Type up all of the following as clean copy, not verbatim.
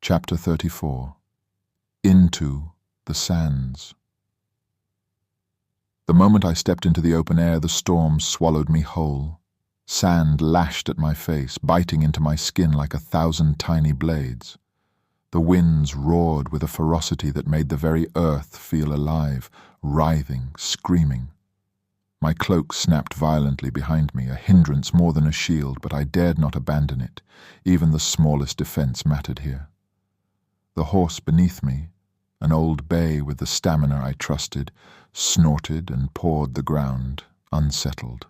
Chapter 34. Into the Sands. The moment I stepped into the open air, the storm swallowed me whole. Sand lashed at my face, biting into my skin like 1,000 tiny blades. The winds roared with a ferocity that made the very earth feel alive, writhing, screaming. My cloak snapped violently behind me, a hindrance more than a shield, but I dared not abandon it. Even the smallest defense mattered here. The horse beneath me, an old bay with the stamina I trusted, snorted and pawed the ground, unsettled.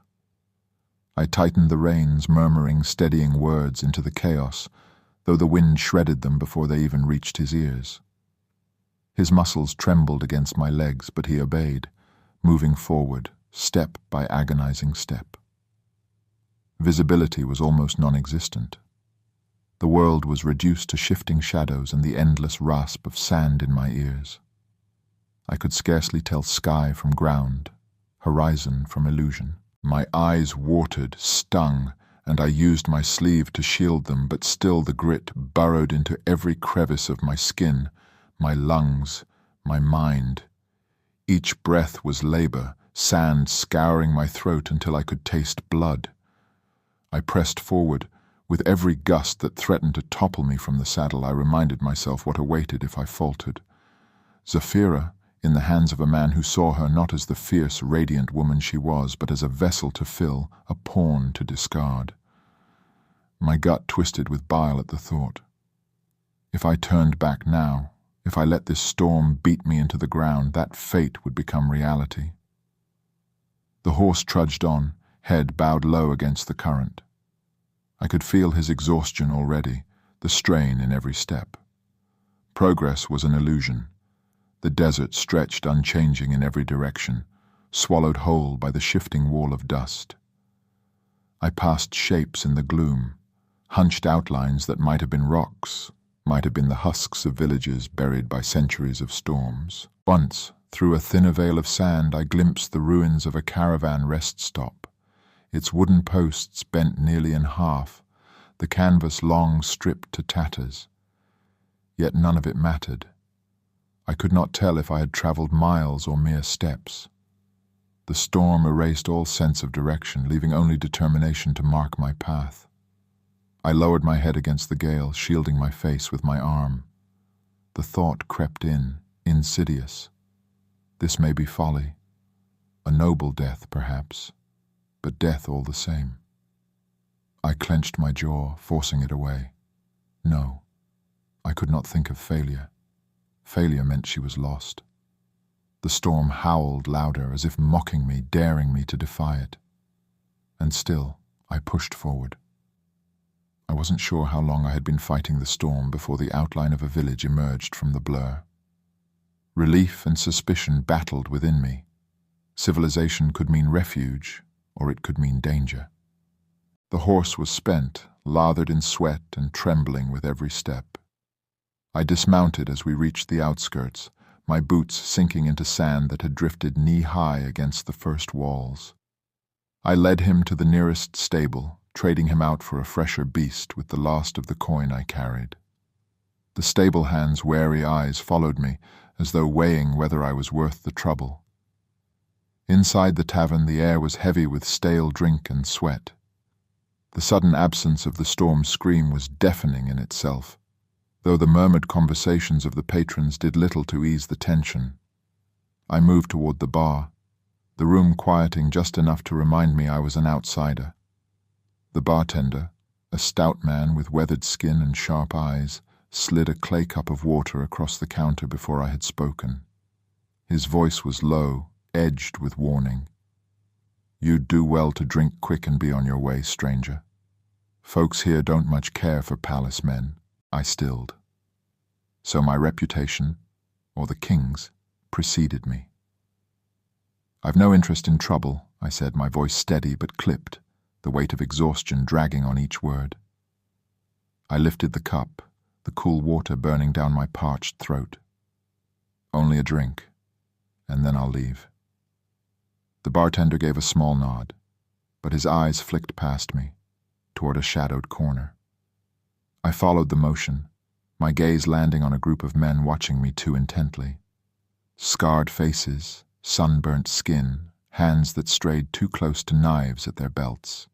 I tightened the reins, murmuring steadying words into the chaos, though the wind shredded them before they even reached his ears. His muscles trembled against my legs, but he obeyed, moving forward, step by agonizing step. Visibility was almost non-existent. The world was reduced to shifting shadows and the endless rasp of sand in my ears. I could scarcely tell sky from ground, horizon from illusion. My eyes watered, stung, and I used my sleeve to shield them, but still the grit burrowed into every crevice of my skin, my lungs, my mind. Each breath was labor, sand scouring my throat until I could taste blood. I pressed forward. With every gust that threatened to topple me from the saddle, I reminded myself what awaited if I faltered. Zafira, in the hands of a man who saw her not as the fierce, radiant woman she was, but as a vessel to fill, a pawn to discard. My gut twisted with bile at the thought. If I turned back now, if I let this storm beat me into the ground, that fate would become reality. The horse trudged on, head bowed low against the current. I could feel his exhaustion already, the strain in every step. Progress was an illusion. The desert stretched unchanging in every direction, swallowed whole by the shifting wall of dust. I passed shapes in the gloom, hunched outlines that might have been rocks, might have been the husks of villages buried by centuries of storms. Once, through a thinner veil of sand, I glimpsed the ruins of a caravan rest stop. Its wooden posts bent nearly in half, the canvas long stripped to tatters. Yet none of it mattered. I could not tell if I had travelled miles or mere steps. The storm erased all sense of direction, leaving only determination to mark my path. I lowered my head against the gale, shielding my face with my arm. The thought crept in, insidious. This may be folly, a noble death perhaps, but death all the same. I clenched my jaw, forcing it away. No, I could not think of failure. Failure meant she was lost. The storm howled louder, as if mocking me, daring me to defy it. And still, I pushed forward. I wasn't sure how long I had been fighting the storm before the outline of a village emerged from the blur. Relief and suspicion battled within me. Civilization could mean refuge, or it could mean danger. The horse was spent, lathered in sweat and trembling with every step. I dismounted as we reached the outskirts, my boots sinking into sand that had drifted knee-high against the first walls. I led him to the nearest stable, trading him out for a fresher beast with the last of the coin I carried. The stable hand's wary eyes followed me, as though weighing whether I was worth the trouble. Inside the tavern, the air was heavy with stale drink and sweat. The sudden absence of the storm's scream was deafening in itself, though the murmured conversations of the patrons did little to ease the tension. I moved toward the bar, the room quieting just enough to remind me I was an outsider. The bartender, a stout man with weathered skin and sharp eyes, slid a clay cup of water across the counter before I had spoken. His voice was low, edged with warning. You'd do well to drink quick and be on your way, stranger. Folks here don't much care for palace men, I stilled. So my reputation, or the king's, preceded me. I've no interest in trouble, I said, my voice steady but clipped, the weight of exhaustion dragging on each word. I lifted the cup, the cool water burning down my parched throat. Only a drink, and then I'll leave. The bartender gave a small nod, but his eyes flicked past me, toward a shadowed corner. I followed the motion, my gaze landing on a group of men watching me too intently. Scarred faces, sunburnt skin, hands that strayed too close to knives at their belts.